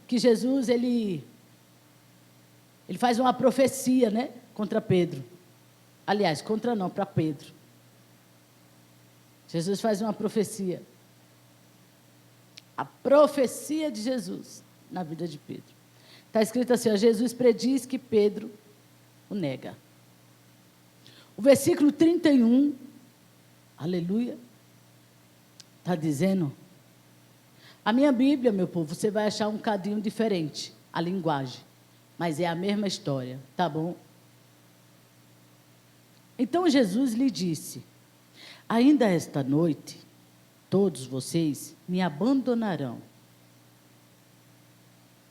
que Jesus, ele faz uma profecia, né, contra Pedro. Aliás, contra não, para Pedro. Jesus faz uma profecia. A profecia de Jesus na vida de Pedro. Está escrito assim, ó, Jesus prediz que Pedro o nega. O versículo 31, aleluia, está dizendo, a minha Bíblia, meu povo, você vai achar um cadinho diferente, a linguagem, mas é a mesma história, tá bom? Então Jesus lhe disse, ainda esta noite, todos vocês me abandonarão,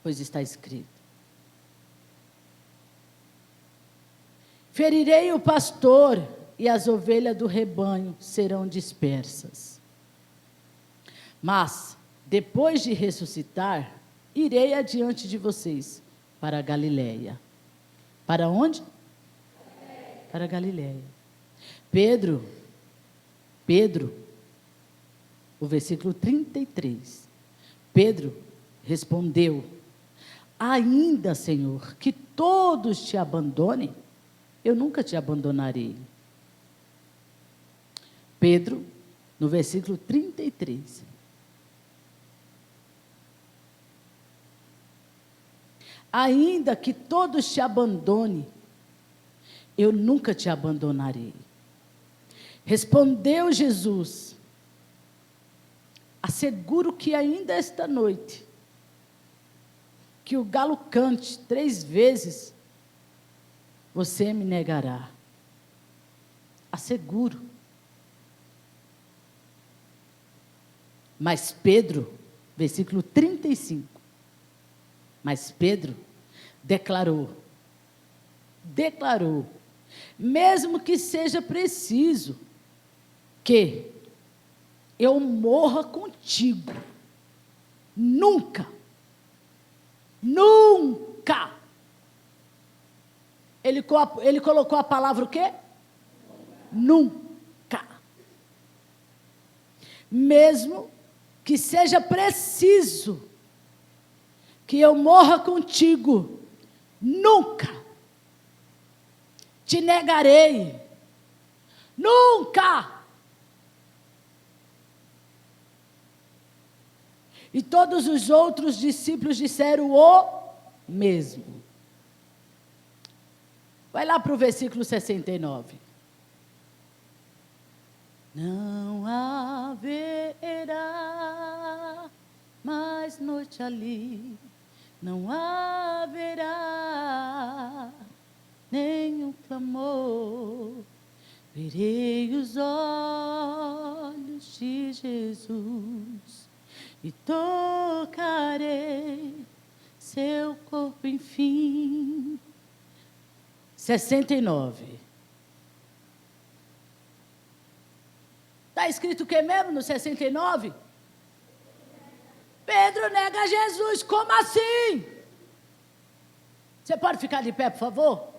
pois está escrito, ferirei o pastor e as ovelhas do rebanho serão dispersas. Mas, depois de ressuscitar, irei adiante de vocês para a Galileia. Para onde? Para a Galileia. Pedro, o versículo 33. Pedro respondeu, ainda, Senhor, que todos te abandonem, eu nunca te abandonarei. Pedro, no versículo 33. Ainda que todos te abandonem, eu nunca te abandonarei. Respondeu Jesus, asseguro que ainda esta noite, que o galo cante 3 vezes, você me negará. Asseguro. Mas Pedro, versículo 35, mas Pedro declarou, mesmo que seja preciso que eu morra contigo, nunca, ele colocou a palavra o quê? Nunca. Mesmo que seja preciso que eu morra contigo, nunca te negarei, nunca. E todos os outros discípulos disseram o mesmo. Vai lá para o versículo 69. Não haverá mais noite ali, não haverá nenhum clamor, verei os olhos de Jesus e tocarei seu corpo, enfim. 69. Está escrito o que mesmo no 69? Pedro nega Jesus, como assim? Você pode ficar de pé, por favor?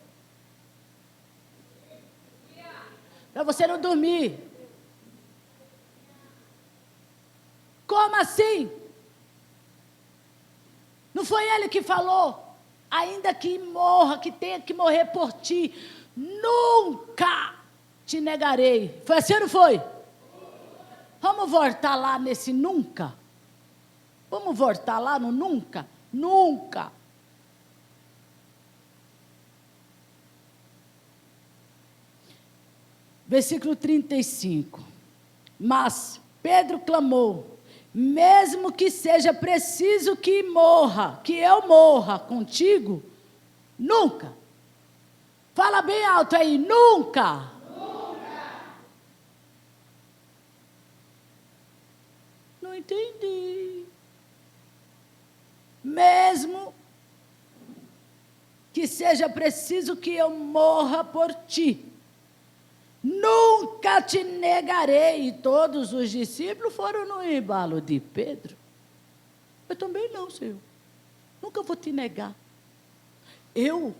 Para você não dormir. Como assim? Não foi ele que falou? Ainda que morra, que tenha que morrer por ti, nunca te negarei. Foi assim ou não foi? Vamos voltar lá nesse nunca? Vamos voltar lá no nunca? Nunca. Versículo 35. Mas Pedro clamou, mesmo que seja preciso que morra, que eu morra contigo, nunca. Fala bem alto aí, nunca. Não entendi. Mesmo que seja preciso que eu morra por ti, nunca te negarei. E todos os discípulos foram no embalo de Pedro. Eu também não, Senhor. Nunca vou te negar. Eu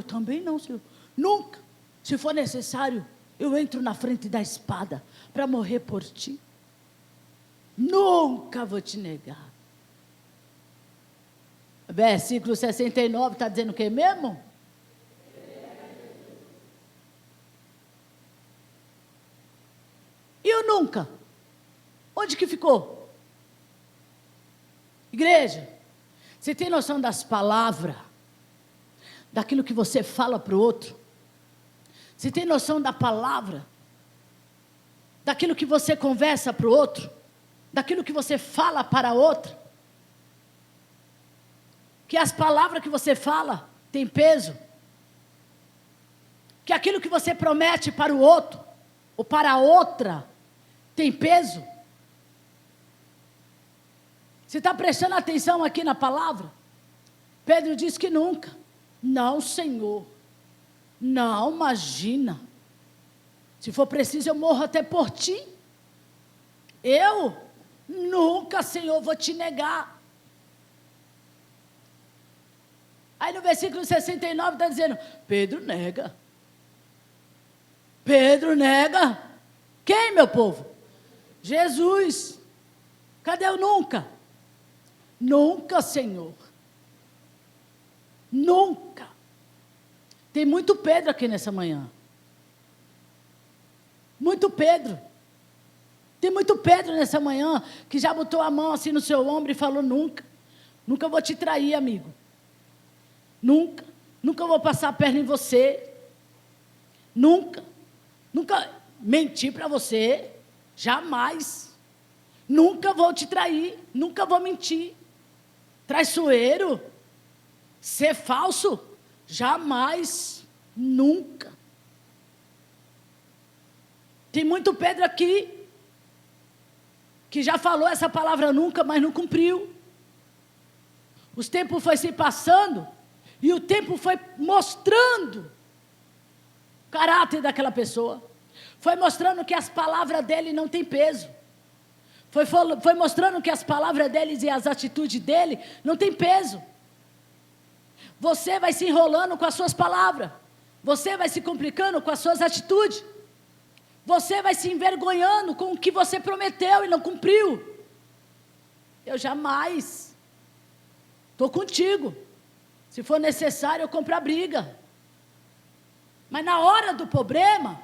também não, Senhor. Nunca. Se for necessário, eu entro na frente da espada para morrer por ti. Nunca vou te negar. Versículo 69 está dizendo o que mesmo? E o nunca? Onde que ficou? Igreja, você tem noção das palavras? Daquilo que você fala para o outro? Você tem noção da palavra? Daquilo que você conversa para o outro? Daquilo que você fala para o outro? Que as palavras que você fala têm peso? Que aquilo que você promete para o outro, ou para a outra, tem peso? Você está prestando atenção aqui na palavra? Pedro diz que nunca. Não, Senhor. Não, imagina. Se for preciso, eu morro até por ti. Eu? Nunca, Senhor, vou te negar. Aí no versículo 69 está dizendo, Pedro nega. Pedro nega. Quem, meu povo? Jesus. Cadê o nunca? Nunca, Senhor. Nunca. Tem muito Pedro aqui nessa manhã. Muito Pedro. Tem muito Pedro nessa manhã que já botou a mão assim no seu ombro e falou nunca. Nunca vou te trair, amigo. Nunca. Nunca vou passar a perna em você. Nunca. Nunca menti para você. Jamais. Nunca vou te trair. Nunca vou mentir. Traiçoeiro. Ser falso. Jamais. Nunca. Tem muito Pedro aqui que já falou essa palavra nunca, mas não cumpriu. Os tempos foi se passando e o tempo foi mostrando o caráter daquela pessoa. Foi mostrando que as palavras dele não têm peso. Foi mostrando que as palavras dele e as atitudes dele não têm peso. Você vai se enrolando com as suas palavras. Você vai se complicando com as suas atitudes. Você vai se envergonhando com o que você prometeu e não cumpriu. Eu jamais. Estou contigo. Se for necessário, eu compro a briga. Mas na hora do problema,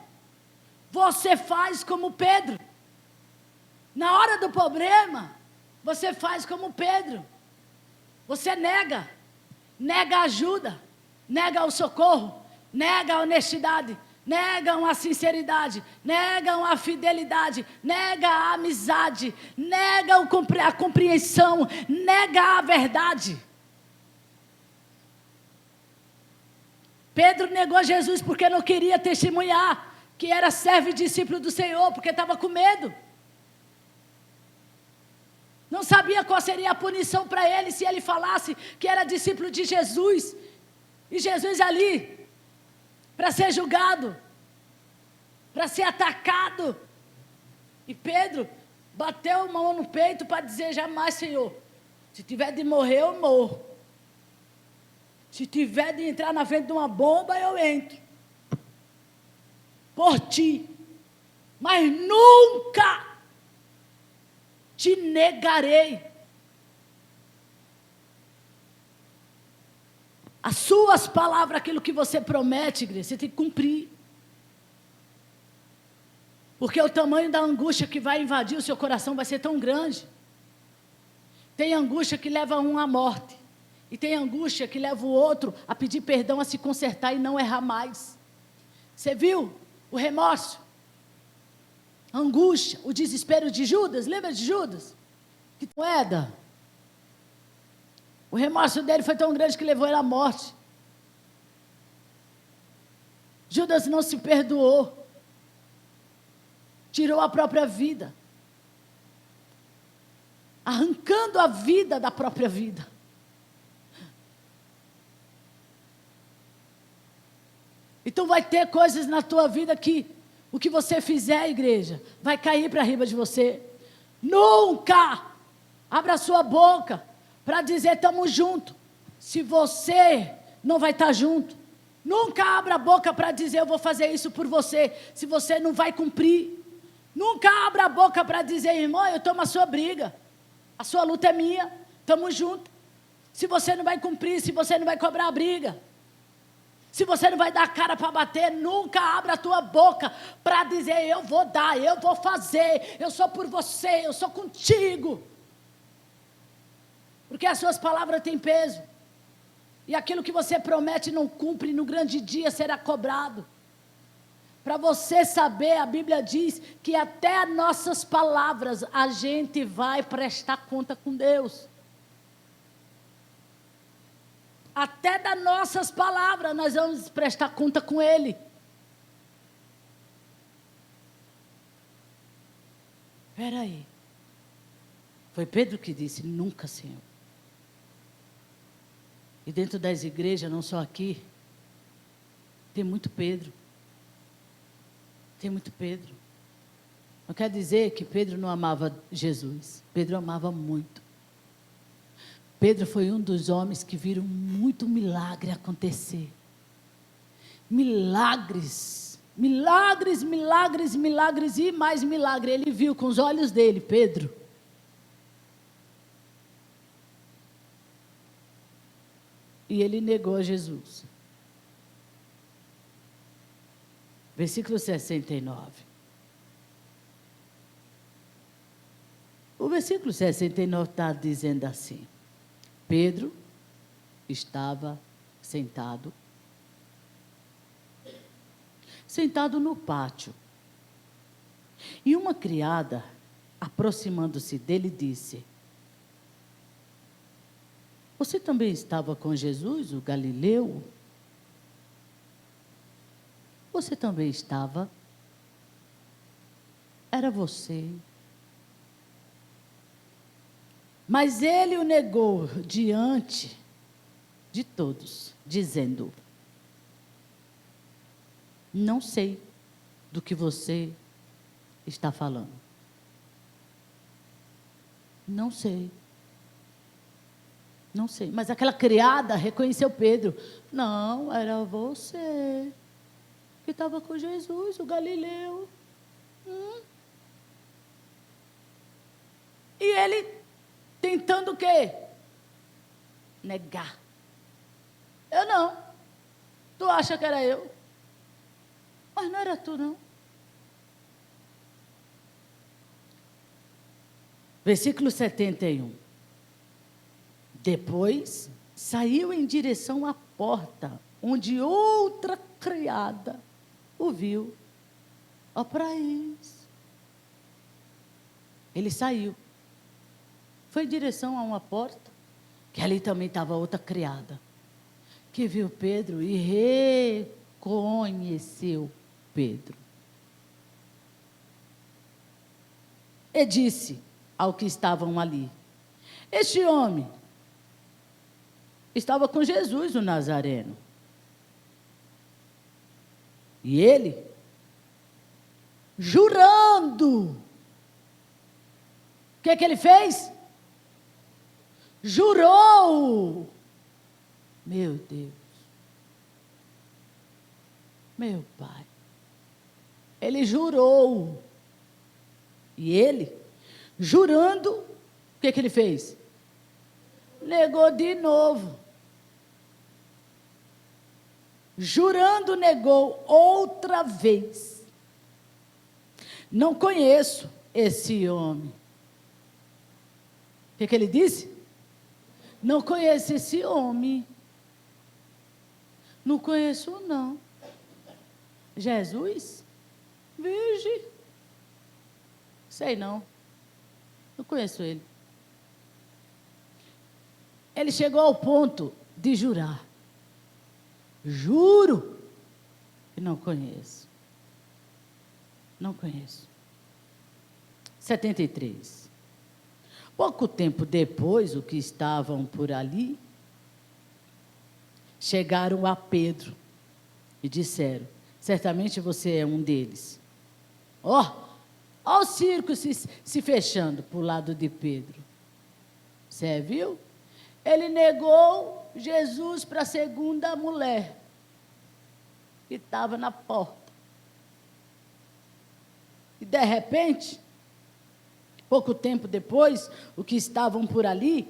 você faz como Pedro. Na hora do problema, você faz como Pedro. Você nega. Nega a ajuda. Nega o socorro. Nega a honestidade. Negam a sinceridade, negam a fidelidade, nega a amizade, nega a compreensão, nega a verdade. Pedro negou Jesus porque não queria testemunhar que era servo e discípulo do Senhor, porque estava com medo. Não sabia qual seria a punição para ele se ele falasse que era discípulo de Jesus. E Jesus ali para ser julgado, para ser atacado. E Pedro bateu a mão no peito para dizer, jamais, Senhor, se tiver de morrer, eu morro. Se tiver de entrar na frente de uma bomba, eu entro. Por ti. Mas nunca te negarei. As suas palavras, aquilo que você promete, igreja, você tem que cumprir. Porque o tamanho da angústia que vai invadir o seu coração vai ser tão grande. Tem angústia que leva um à morte. E tem angústia que leva o outro a pedir perdão, a se consertar e não errar mais. Você viu o remorso? A angústia, o desespero de Judas. Lembra de Judas? Que moeda? O remorso dele foi tão grande que levou ele à morte. Judas não se perdoou. Tirou a própria vida. Arrancando a vida da própria vida. Então vai ter coisas na tua vida que o que você fizer, igreja, vai cair para riba de você. Nunca abra sua boca para dizer estamos juntos, se você não vai estar junto. Nunca abra a boca para dizer eu vou fazer isso por você, se você não vai cumprir. Nunca abra a boca para dizer, irmão, eu tomo a sua briga, a sua luta é minha, estamos juntos. Se você não vai cumprir, se você não vai cobrar a briga, se você não vai dar a cara para bater, nunca abra a tua boca para dizer, eu vou dar, eu vou fazer, eu sou por você, eu sou contigo. Porque as suas palavras têm peso. E aquilo que você promete e não cumpre, no grande dia será cobrado. Para você saber, a Bíblia diz que até as nossas palavras a gente vai prestar conta com Deus. Até das nossas palavras nós vamos prestar conta com Ele. Espera aí. Foi Pedro que disse, nunca, Senhor. E dentro das igrejas, não só aqui, tem muito Pedro. Tem muito Pedro. Não quer dizer que Pedro não amava Jesus. Pedro amava muito. Pedro foi um dos homens que viram muito milagre acontecer. Milagres. Milagres, milagres, milagres e mais milagre. Ele viu com os olhos dele, Pedro. E ele negou a Jesus. Versículo 69. O versículo 69 está dizendo assim. Pedro estava sentado no pátio. E uma criada, aproximando-se dele, disse, você também estava com Jesus, o Galileu? Você também estava? Era você. Mas ele o negou diante de todos, dizendo, não sei do que você está falando. Não sei. Não sei. Mas aquela criada reconheceu Pedro. Não, era você que estava com Jesus, o Galileu. E ele tentando o quê? Negar. Eu não. Tu acha que era eu? Mas não era tu, não. Versículo 71. Depois, saiu em direção à porta, onde outra criada o viu. Ó para isso. Ele saiu. Foi em direção a uma porta, que ali também estava outra criada, que viu Pedro e reconheceu Pedro. E disse ao que estavam ali, este homem estava com Jesus, o Nazareno. E ele, jurando, o que ele fez? Jurou. Meu Deus. Meu Pai. Ele jurou. E ele, jurando, o que ele fez? Negou de novo. Jurando, negou outra vez. Não conheço esse homem. O que ele disse? Não conheço esse homem. Não conheço, não. Jesus? Virgem? Sei não. Não conheço ele. Ele chegou ao ponto de jurar. Juro que não conheço. Não conheço. 73. Pouco tempo depois, os que estavam por ali chegaram a Pedro e disseram, certamente você é um deles. Ó o circo se fechando para o lado de Pedro. Você viu? Ele negou Jesus para a segunda mulher que estava na porta. E de repente, pouco tempo depois, os que estavam por ali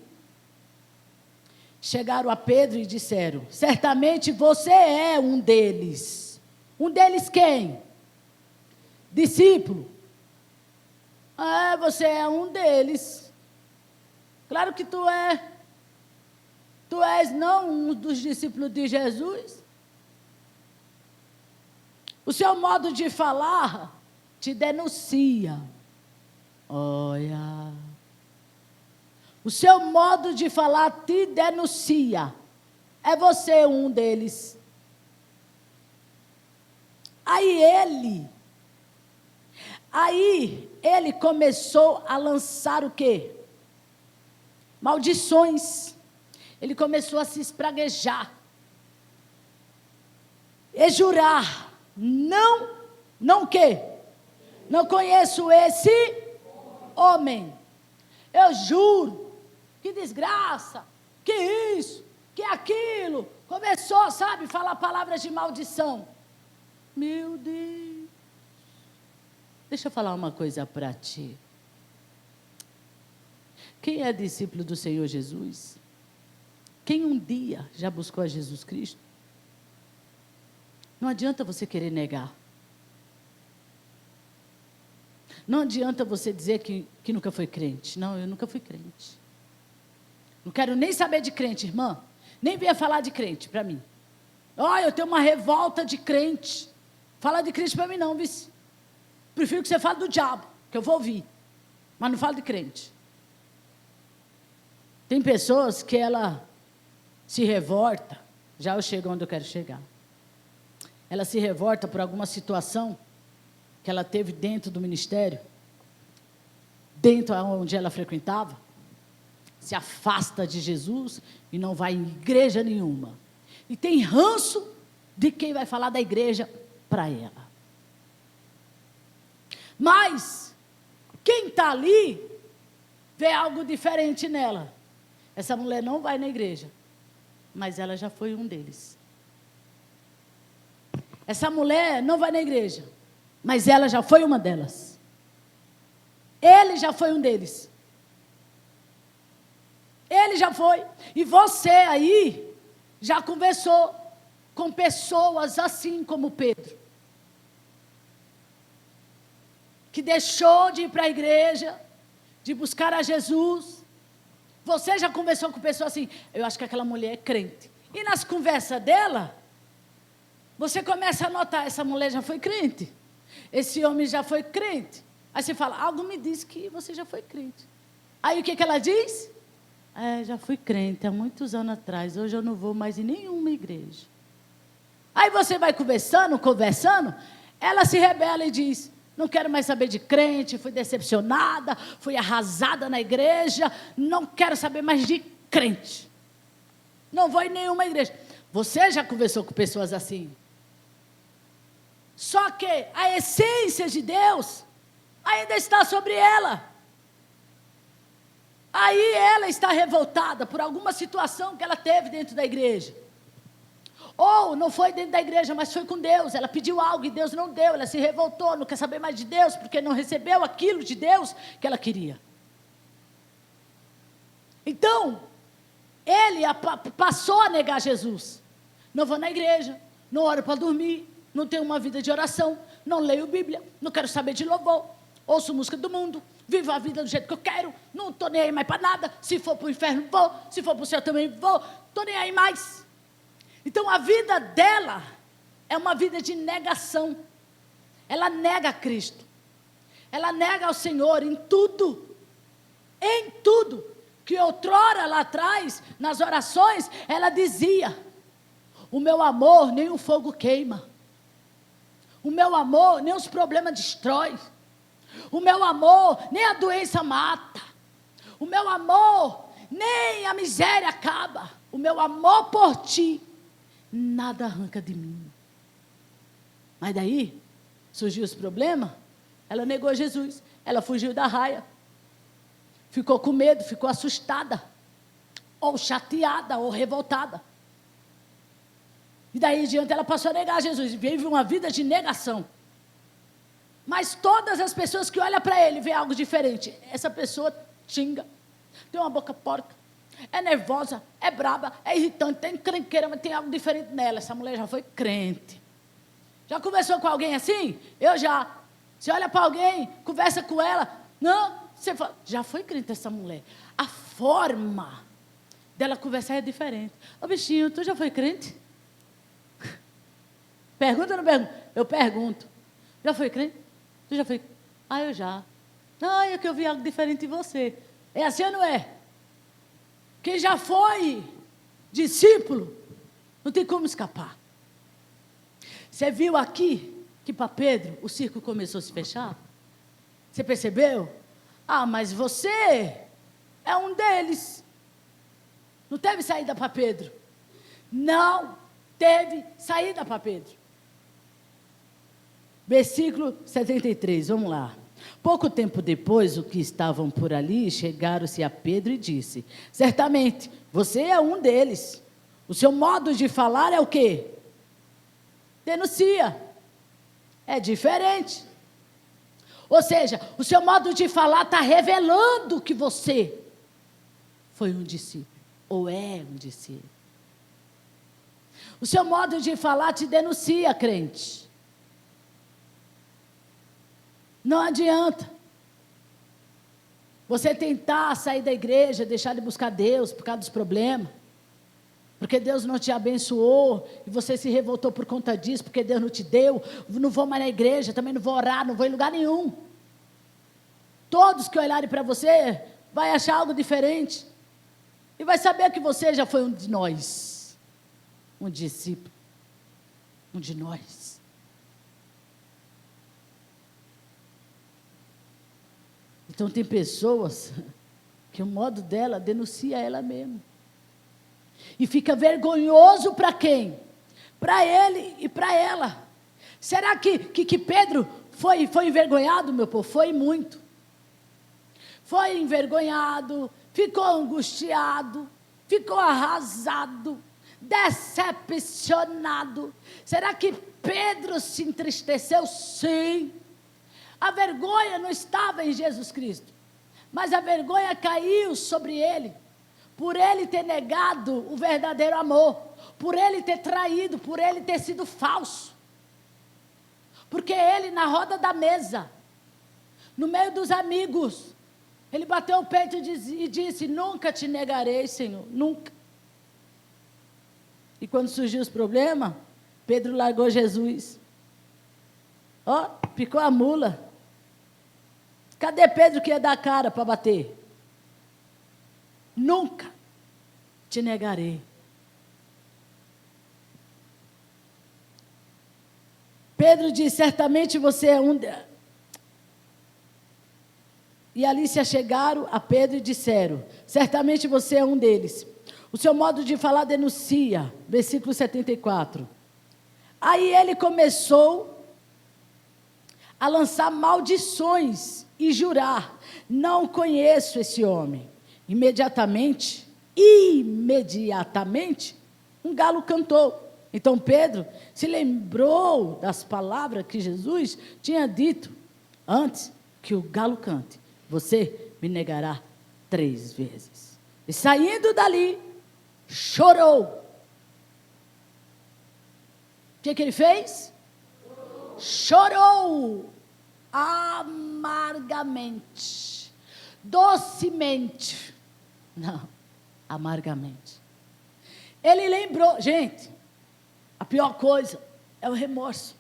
chegaram a Pedro e disseram: certamente você é um deles. Um deles quem? Discípulo. Ah, você é um deles. Claro que tu é. Tu és não um dos discípulos de Jesus. O seu modo de falar te denuncia. Olha. O seu modo de falar te denuncia. É você um deles. Aí ele começou a lançar o quê? Maldições. Ele começou a se espraguejar. E jurar. Não o quê? Não conheço esse homem. Eu juro. Que desgraça. Que isso. Que aquilo. Começou, sabe, falar palavras de maldição. Meu Deus. Deixa eu falar uma coisa para ti. Quem é discípulo do Senhor Jesus? Quem um dia já buscou a Jesus Cristo? Não adianta você querer negar. Não adianta você dizer que nunca foi crente. Não, eu nunca fui crente. Não quero nem saber de crente, irmã. Nem venha falar de crente para mim. Olha, eu tenho uma revolta de crente. Fala de crente para mim não, vice. Prefiro que você fale do diabo, que eu vou ouvir. Mas não falo de crente. Tem pessoas que ela se revolta. Já eu chego onde eu quero chegar. Ela se revolta por alguma situação que ela teve dentro do ministério, dentro onde ela frequentava, se afasta de Jesus e não vai em igreja nenhuma. E tem ranço de quem vai falar da igreja para ela. Mas, quem está ali, vê algo diferente nela. Essa mulher não vai na igreja, mas ela já foi um deles. Essa mulher não vai na igreja, mas ela já foi uma delas. Ele já foi um deles. Ele já foi. E você aí já conversou com pessoas assim como Pedro, que deixou de ir para a igreja, de buscar a Jesus. Você já conversou com pessoas assim: eu acho que aquela mulher é crente. E nas conversas dela, você começa a notar: essa mulher já foi crente, esse homem já foi crente. Aí você fala: algo me diz que você já foi crente. Aí o que ela diz? Já fui crente há muitos anos atrás, hoje eu não vou mais em nenhuma igreja. Aí você vai conversando, ela se rebela e diz: não quero mais saber de crente, fui decepcionada, fui arrasada na igreja, não quero saber mais de crente. Não vou em nenhuma igreja. Você já conversou com pessoas assim? Só que a essência de Deus ainda está sobre ela. Aí ela está revoltada por alguma situação que ela teve dentro da igreja. Ou não foi dentro da igreja, mas foi com Deus. Ela pediu algo e Deus não deu. Ela se revoltou, não quer saber mais de Deus, porque não recebeu aquilo de Deus que ela queria. Então, ele passou a negar Jesus. Não vou na igreja, não oro para dormir, não tenho uma vida de oração, não leio Bíblia, não quero saber de louvor, ouço música do mundo, vivo a vida do jeito que eu quero, não estou nem aí mais para nada. Se for para o inferno, vou. Se for para o céu, também vou. Estou nem aí mais. Então, a vida dela é uma vida de negação. Ela nega Cristo. Ela nega ao Senhor em tudo. Em tudo. Que outrora lá atrás, nas orações, ela dizia: o meu amor nem o fogo queima. O meu amor nem os problemas destrói. O meu amor nem a doença mata. O meu amor nem a miséria acaba. O meu amor por ti nada arranca de mim. Mas daí surgiu os problemas. Ela negou Jesus. Ela fugiu da raia. Ficou com medo, ficou assustada. Ou chateada, ou revoltada. E daí em diante ela passou a negar Jesus. Vive uma vida de negação. Mas todas as pessoas que olham para ele, vê algo diferente. Essa pessoa xinga, tem uma boca porca, é nervosa, é braba, é irritante, tem encrenqueira, mas tem algo diferente nela. Essa mulher já foi crente. Já conversou com alguém assim? Eu já. Você olha para alguém, conversa com ela. Não, você fala, já foi crente essa mulher. A forma dela conversar é diferente. Ô bichinho, tu já foi crente? Pergunta ou não pergunta? Eu pergunto. Já foi crente? Tu já foi? Ah, eu já. Ah, é que eu vi algo diferente em você. É assim ou não é? Quem já foi discípulo, não tem como escapar. Você viu aqui que para Pedro o circo começou a se fechar? Você percebeu? Ah, mas você é um deles. Não teve saída para Pedro. Não teve saída para Pedro. Versículo 73, vamos lá. Pouco tempo depois, os que estavam por ali chegaram-se a Pedro e disse: certamente, você é um deles. O seu modo de falar é o quê? Denuncia. É diferente. Ou seja, o seu modo de falar está revelando que você foi um discípulo, ou é um discípulo. O seu modo de falar te denuncia, crente. Não adianta você tentar sair da igreja, deixar de buscar Deus por causa dos problemas, porque Deus não te abençoou, e você se revoltou por conta disso, porque Deus não te deu. Não vou mais na igreja, também não vou orar, não vou em lugar nenhum. Todos que olharem para você, vai achar algo diferente, e vai saber que você já foi um de nós, um discípulo, um de nós. Então tem pessoas que o modo dela denuncia ela mesma. E fica vergonhoso para quem? Para ele e para ela. Será que Pedro foi envergonhado, meu povo? Foi muito. Foi envergonhado, ficou angustiado, ficou arrasado, decepcionado. Será que Pedro se entristeceu? Sim. A vergonha não estava em Jesus Cristo, mas a vergonha caiu sobre ele, por ele ter negado o verdadeiro amor, por ele ter traído, por ele ter sido falso. Porque ele, na roda da mesa, no meio dos amigos, ele bateu o peito e disse: nunca te negarei, Senhor, nunca. E quando surgiu os problemas, Pedro largou Jesus. Ó, picou a mula. Cadê Pedro que ia dar a cara para bater? Nunca te negarei. Pedro disse: certamente você é um... E ali se achegaram a Pedro e disseram: certamente você é um deles. O seu modo de falar denuncia. Versículo 74. Aí ele começou a lançar maldições e jurar: não conheço esse homem. Imediatamente, um galo cantou. Então Pedro se lembrou das palavras que Jesus tinha dito antes que o galo cante: você me negará 3 vezes. E saindo dali, chorou. O que ele fez? Chorou amargamente, docemente, não, amargamente. Ele lembrou, gente, a pior coisa é o remorso.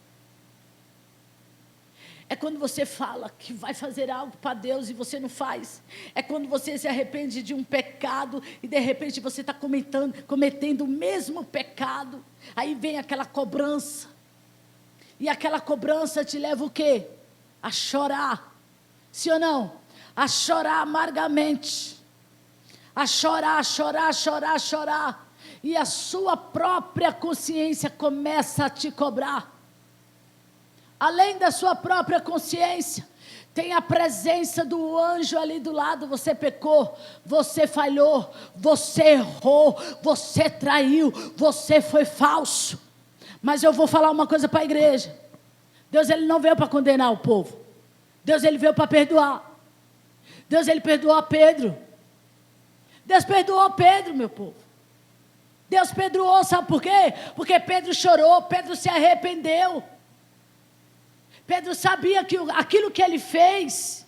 É quando você fala que vai fazer algo para Deus e você não faz. É quando você se arrepende de um pecado e de repente você está cometendo o mesmo pecado. Aí vem aquela cobrança. E aquela cobrança te leva o quê? A chorar. Sim ou não? A chorar amargamente. A chorar. E a sua própria consciência começa a te cobrar. Além da sua própria consciência, tem a presença do anjo ali do lado. Você pecou, você falhou, você errou, você traiu, você foi falso. Mas eu vou falar uma coisa para a igreja. Deus, ele não veio para condenar o povo. Deus, ele veio para perdoar. Deus, ele perdoou a Pedro. Deus perdoou Pedro, meu povo. Deus perdoou, sabe por quê? Porque Pedro chorou, Pedro se arrependeu. Pedro sabia que aquilo que ele fez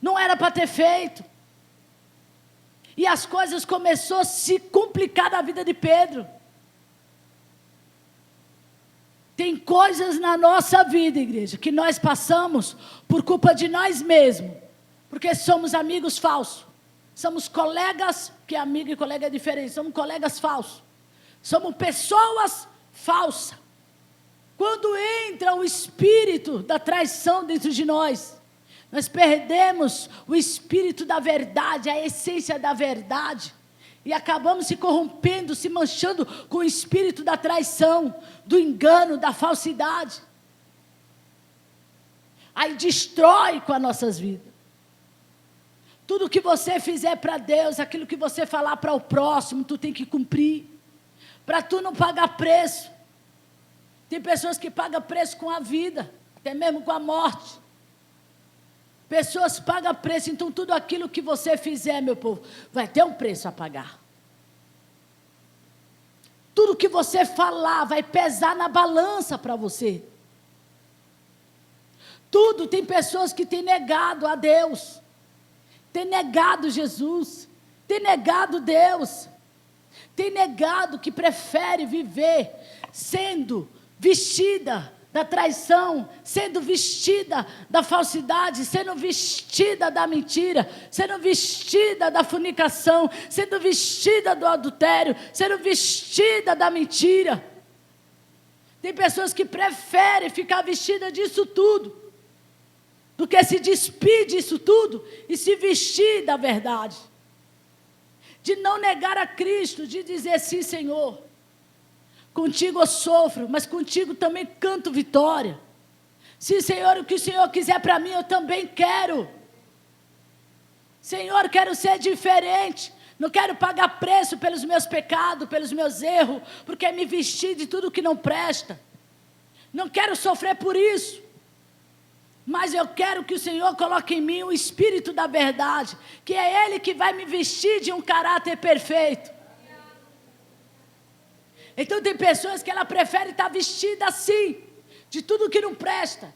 não era para ter feito. E as coisas começaram a se complicar na vida de Pedro. Tem coisas na nossa vida, igreja, que nós passamos por culpa de nós mesmos. Porque somos amigos falsos. Somos colegas, que amigo e colega é diferente. Somos colegas falsos. Somos pessoas falsas. Quando entra o espírito da traição dentro de nós, nós perdemos o espírito da verdade, a essência da verdade. E acabamos se corrompendo, se manchando com o espírito da traição, do engano, da falsidade. Aí destrói com as nossas vidas. Tudo que você fizer para Deus, aquilo que você falar para o próximo, tu tem que cumprir. Para tu não pagar preço. Tem pessoas que pagam preço com a vida, até mesmo com a morte. Pessoas pagam preço, então tudo aquilo que você fizer, meu povo, vai ter um preço a pagar. Tudo que você falar vai pesar na balança para você. Tudo, tem pessoas que têm negado a Deus, têm negado Jesus, têm negado Deus, têm negado que prefere viver sendo vestida da traição, sendo vestida da falsidade, sendo vestida da mentira, sendo vestida da fornicação, sendo vestida do adultério, sendo vestida da mentira. Tem pessoas que preferem ficar vestida disso tudo, do que se despir disso tudo e se vestir da verdade. De não negar a Cristo, de dizer sim, Senhor. Contigo eu sofro, mas contigo também canto vitória. Sim, Senhor, o que o Senhor quiser para mim, eu também quero. Senhor, quero ser diferente. Não quero pagar preço pelos meus pecados, pelos meus erros, porque me vestir de tudo que não presta. Não quero sofrer por isso. Mas eu quero que o Senhor coloque em mim o espírito da verdade, que é Ele que vai me vestir de um caráter perfeito. Então tem pessoas que ela prefere estar vestida assim, de tudo que não presta,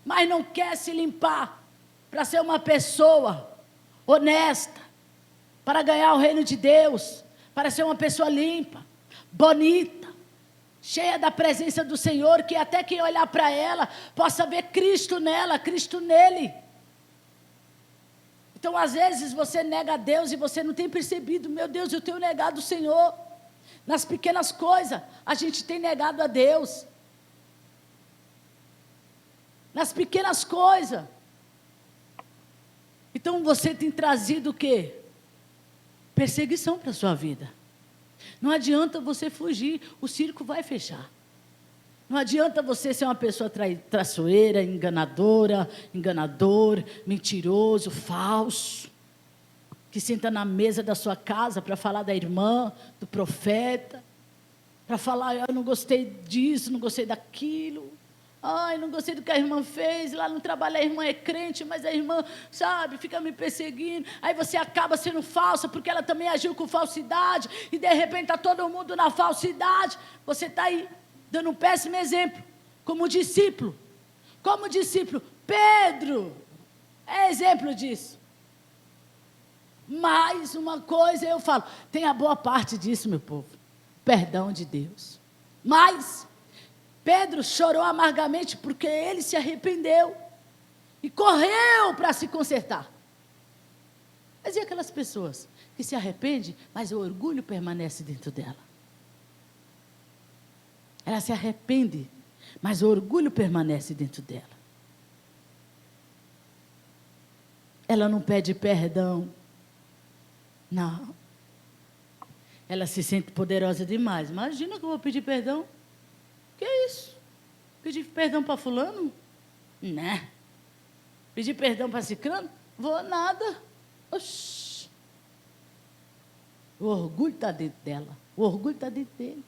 mas não quer se limpar para ser uma pessoa honesta, para ganhar o reino de Deus, para ser uma pessoa limpa, bonita, cheia da presença do Senhor, que até quem olhar para ela possa ver Cristo nela, Cristo nele. Então às vezes você nega a Deus e você não tem percebido, meu Deus, eu tenho negado o Senhor. Nas pequenas coisas, a gente tem negado a Deus. Nas pequenas coisas. Então você tem trazido o quê? Perseguição para a sua vida. Não adianta você fugir, o circo vai fechar. Não adianta você ser uma pessoa traiçoeira, enganadora, enganador, mentiroso, falso, que senta na mesa da sua casa para falar da irmã, do profeta, para falar, eu não gostei disso, não gostei daquilo, ai, não gostei do que a irmã fez, lá no trabalho a irmã é crente, mas a irmã, sabe, fica me perseguindo, aí você acaba sendo falsa, porque ela também agiu com falsidade, e de repente está todo mundo na falsidade, você está aí, dando um péssimo exemplo, como discípulo, Pedro é exemplo disso. Mais uma coisa eu falo, tem a boa parte disso, meu povo, perdão de Deus. Mas Pedro chorou amargamente porque ele se arrependeu e correu para se consertar. Mas e aquelas pessoas que se arrependem, mas o orgulho permanece dentro dela? Ela se arrepende, mas o orgulho permanece dentro dela. Ela não pede perdão. Não. Ela se sente poderosa demais. Imagina que eu vou pedir perdão. Que é isso? Pedir perdão para fulano? Né? Pedir perdão para ciclano? Vou nada. Oxi. O orgulho está dentro dela. O orgulho está dentro dele.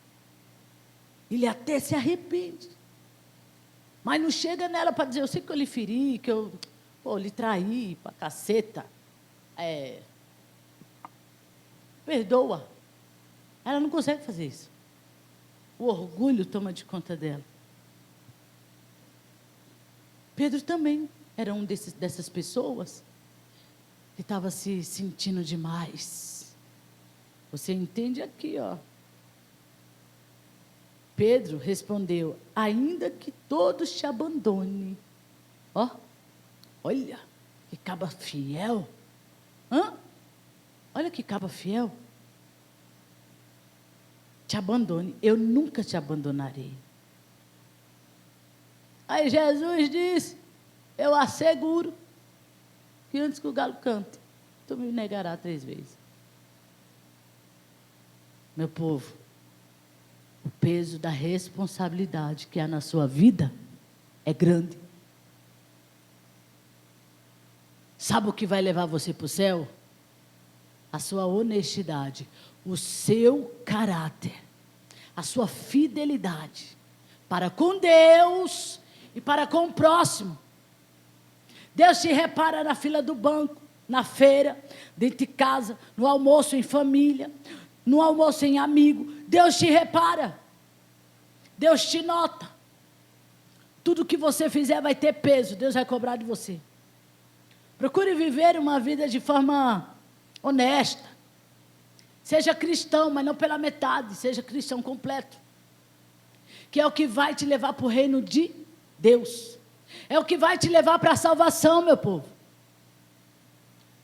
Ele até se arrepende. Mas não chega nela para dizer, eu sei que eu lhe feri, que eu lhe traí para caceta. perdoa. Ela não consegue fazer isso. O orgulho toma de conta dela. Pedro também era dessas pessoas que estava se sentindo demais. Você entende aqui, ó. Pedro respondeu: ainda que todos te abandonem. Ó, olha, que caba fiel. Olha que caba fiel. Te abandone, eu nunca te abandonarei. Aí Jesus disse: eu asseguro que antes que o galo cante, tu me negarás 3 vezes. Meu povo, o peso da responsabilidade que há na sua vida é grande. Sabe o que vai levar você para o céu? A sua honestidade, o seu caráter, a sua fidelidade para com Deus e para com o próximo. Deus te repara na fila do banco, na feira, dentro de casa, no almoço em família, no almoço em amigo. Deus te repara. Deus te nota. Tudo que você fizer vai ter peso. Deus vai cobrar de você. Procure viver uma vida de forma honesta. Seja cristão, mas não pela metade. Seja cristão completo. Que é o que vai te levar para o reino de Deus. É o que vai te levar para a salvação, meu povo.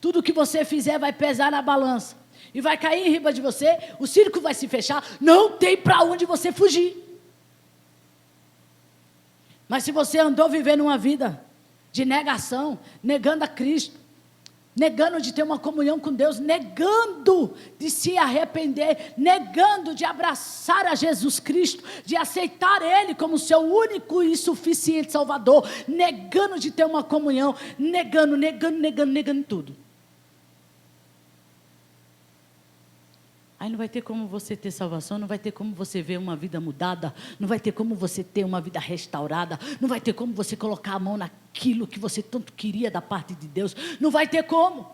Tudo que você fizer vai pesar na balança. E vai cair em riba de você. O circo vai se fechar. Não tem para onde você fugir. Mas se você andou vivendo uma vida de negação, negando a Cristo, negando de ter uma comunhão com Deus, negando de se arrepender, negando de abraçar a Jesus Cristo, de aceitar Ele como seu único e suficiente Salvador, negando de ter uma comunhão, negando tudo. Aí não vai ter como você ter salvação, não vai ter como você ver uma vida mudada, não vai ter como você ter uma vida restaurada, não vai ter como você colocar a mão naquilo que você tanto queria da parte de Deus, não vai ter como.